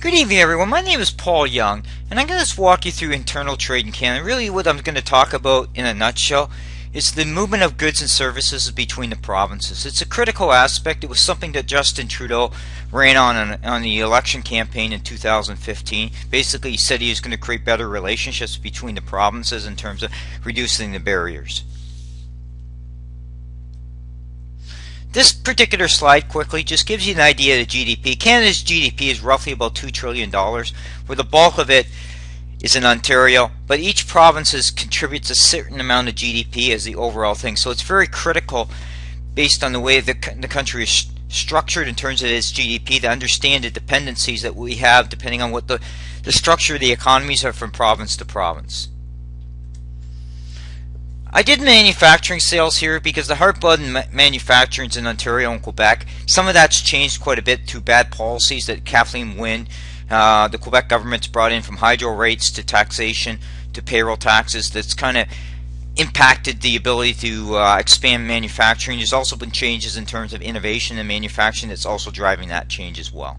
Good evening, everyone. My name is Paul Young, and I'm going to walk you through internal trade in Canada. Really, what I'm going to talk about in a nutshell is the movement of goods and services between the provinces. It's a critical aspect. It was something that Justin Trudeau ran on the election campaign in 2015. Basically, he said he was going to create better relationships between the provinces in terms of reducing the barriers. This particular slide quickly just gives you an idea of the GDP. Canada's GDP is roughly about $2 trillion, where the bulk of it is in Ontario, but each province contributes a certain amount of GDP as the overall thing. So it's very critical, based on the way the country is structured in terms of its GDP, to understand the dependencies that we have depending on what the structure of the economies are from province to province. I did manufacturing sales here because the heartblood in manufacturing is in Ontario and Quebec. Some of that's changed quite a bit through bad policies that Kathleen Wynne, the Quebec government's brought in, from hydro rates to taxation to payroll taxes. That's kind of impacted the ability to expand manufacturing. There's also been changes in terms of innovation and manufacturing that's also driving that change as well.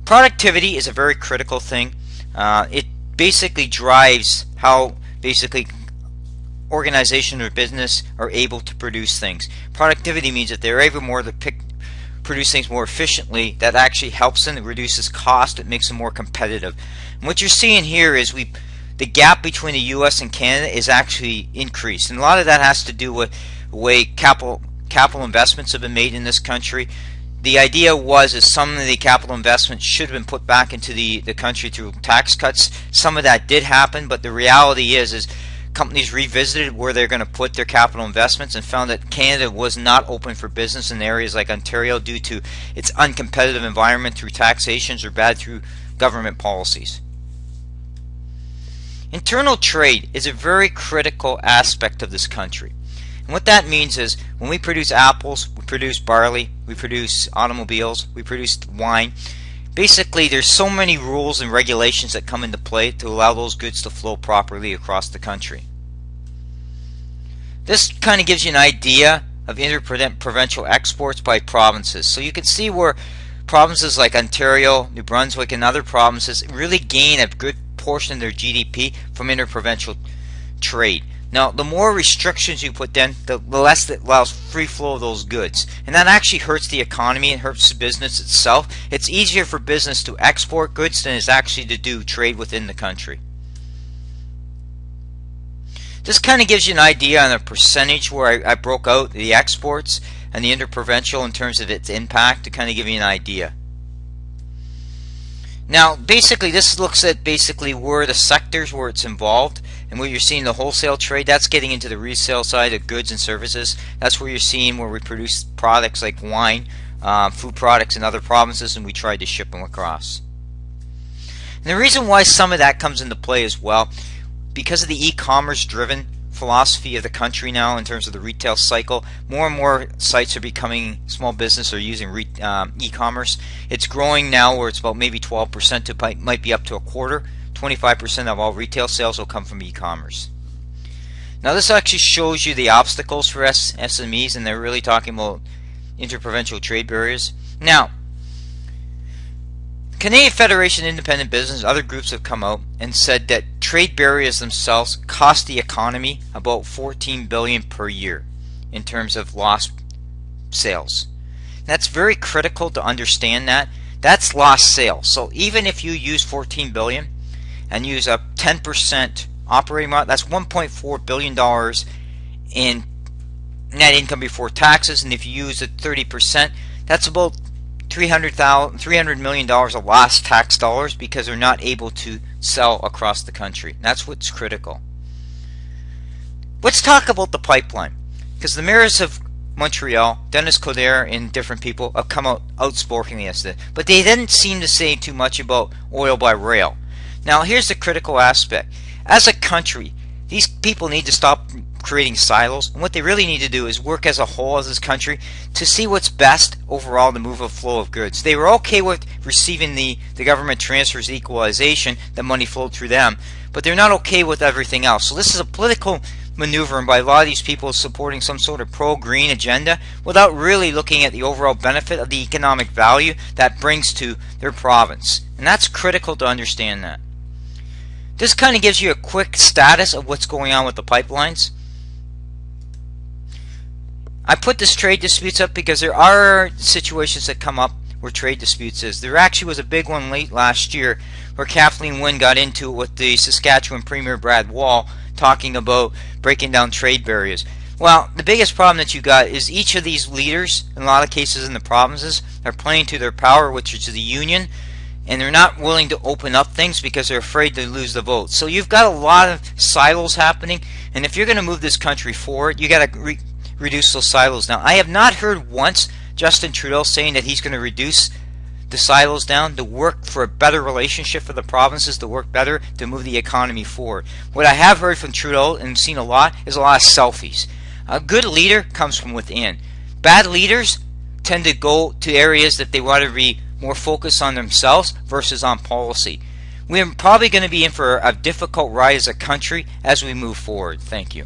Productivity is a very critical thing. It basically drives how organization or business are able to produce things. Productivity means that they're able to produce things more efficiently. That actually helps them. It reduces cost. It makes them more competitive. And what you're seeing here is the gap between the U.S. and Canada is actually increased, and a lot of that has to do with the way capital investments have been made in this country. The idea was some of the capital investments should have been put back into the country through tax cuts. Some of that did happen, but the reality is companies revisited where they're going to put their capital investments and found that Canada was not open for business in areas like Ontario due to its uncompetitive environment through taxations or bad through government policies. Internal trade is a very critical aspect of this country. And what that means is when we produce apples, we produce barley, we produce automobiles, we produce wine. Basically, there's so many rules and regulations that come into play to allow those goods to flow properly across the country. This kind of gives you an idea of interprovincial exports by provinces. So you can see where provinces like Ontario, New Brunswick, and other provinces really gain a good portion of their GDP from interprovincial trade. Now, the more restrictions you put in, the less it allows free flow of those goods. And that actually hurts the economy and hurts the business itself. It's easier for business to export goods than it is actually to do trade within the country. This kind of gives you an idea on a percentage where I broke out the exports and the interprovincial in terms of its impact to kind of give you an idea. Now, basically, this looks at where the sectors where it's involved. And where you're seeing the wholesale trade, that's getting into the resale side of goods and services. That's where you're seeing where we produce products like wine, food products in other provinces, and we tried to ship them across. And the reason why some of that comes into play as well, because of the e-commerce driven philosophy of the country now in terms of the retail cycle, more and more sites are becoming small business or using e-commerce. It's growing now where it's about maybe 12% to might be up to a quarter. 25% of all retail sales will come from e-commerce. Now this actually shows you the obstacles for SMEs, and they're really talking about interprovincial trade barriers. Now, Canadian Federation of Independent Business and other groups have come out and said that trade barriers themselves cost the economy about $14 billion per year in terms of lost sales. That's very critical to understand that. That's lost sales. So even if you use $14 billion and use a 10% operating margin, that's $1.4 billion in net income before taxes. And if you use it 30%, that's about $300 million of lost tax dollars because they're not able to sell across the country. That's what's critical. Let's talk about the pipeline, because the mayors of Montreal, Dennis Coderre, and different people have come out outspoken yesterday, but they didn't seem to say too much about oil by rail. Now, here's the critical aspect. As a country, these people need to stop creating silos, and what they really need to do is work as a whole as this country to see what's best overall to move a flow of goods. They were okay with receiving the government transfers equalization, the money flowed through them, but they're not okay with everything else. So this is a political maneuvering by a lot of these people supporting some sort of pro-green agenda without really looking at the overall benefit of the economic value that brings to their province. And that's critical to understand that. This kind of gives you a quick status of what's going on with the pipelines. I put this trade disputes up because there are situations that come up where trade disputes is. There actually was a big one late last year where Kathleen Wynne got into it with the Saskatchewan Premier Brad Wall talking about breaking down trade barriers. Well, the biggest problem that you got is each of these leaders, in a lot of cases in the provinces, are playing to their power, which is the union, and they're not willing to open up things because they're afraid to lose the vote. So you've got a lot of silos happening, and if you're going to move this country forward, you got to reduce those silos. Now, I have not heard once Justin Trudeau saying that he's going to reduce the silos down to work for a better relationship for the provinces, to work better, to move the economy forward. What I have heard from Trudeau and seen a lot is a lot of selfies. A good leader comes from within. Bad leaders tend to go to areas that they want to be more focused on themselves versus on policy. We're probably going to be in for a difficult ride as a country as we move forward. Thank you.